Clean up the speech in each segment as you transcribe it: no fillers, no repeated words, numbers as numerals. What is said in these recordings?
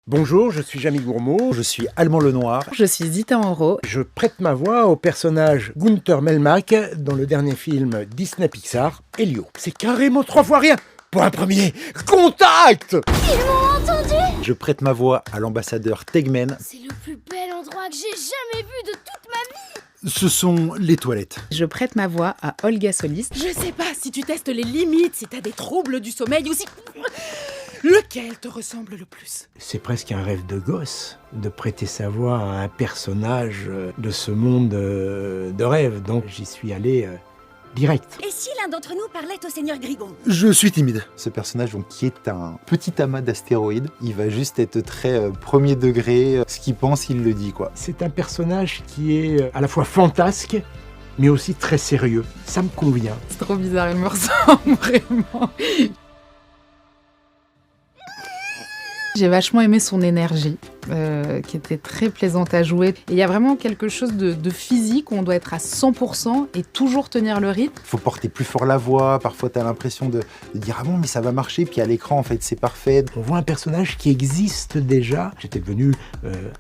Bonjour, je suis Jamie Gourmaud, Je suis Allemand Lenoir. Je suis Zita Enro. je prête ma voix au personnage Gunther Melmack dans le dernier film Disney Pixar, Elio. C'est carrément 3 fois rien pour un premier contact. Je prête ma voix à l'ambassadeur Tegmen. C'est le plus bel endroit que j'ai jamais vu de toute ma vie. Ce sont les toilettes. Je prête ma voix à Olga Solis. Je sais pas si tu testes les limites, si t'as des troubles du sommeil ou si... Lequel te ressemble le plus? C'est presque un rêve de gosse de prêter sa voix à un personnage de ce monde de rêve, donc j'y suis allé direct. Et si l'un d'entre nous parlait au Seigneur Grigon? Je suis timide. Ce personnage, donc, qui est un petit amas d'astéroïdes, il va juste être très premier degré. Ce qu'il pense, il le dit, quoi. C'est un personnage qui est à la fois fantasque, mais aussi très sérieux. Ça me convient. C'est trop bizarre, il me ressemble vraiment. J'ai vachement aimé son énergie, qui était très plaisante à jouer. Et il y a vraiment quelque chose de physique où on doit être à 100% et toujours tenir le rythme. Faut porter plus fort la voix. Parfois, t'as l'impression de dire « Ah bon, mais ça va marcher », puis à l'écran, en fait, c'est parfait. On voit un personnage qui existe déjà. J'étais devenu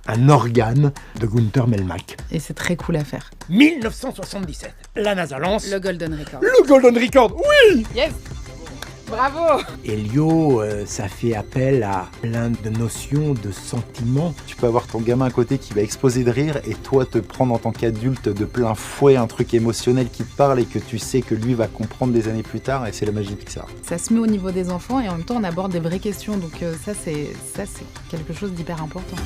un organe de Gunther Melmack. Et c'est très cool à faire. 1977, la NASA lance Le Golden Record. le Golden Record. Oui. Yes! Bravo! Elio, ça fait appel à plein de notions, de sentiments. Tu peux avoir ton gamin à côté qui va exploser de rire et toi te prendre en tant qu'adulte de plein fouet un truc émotionnel qui te parle et que tu sais que lui va comprendre des années plus tard, et c'est la magie de Pixar. Ça se met au niveau des enfants et en même temps on aborde des vraies questions. Donc ça c'est quelque chose d'hyper important.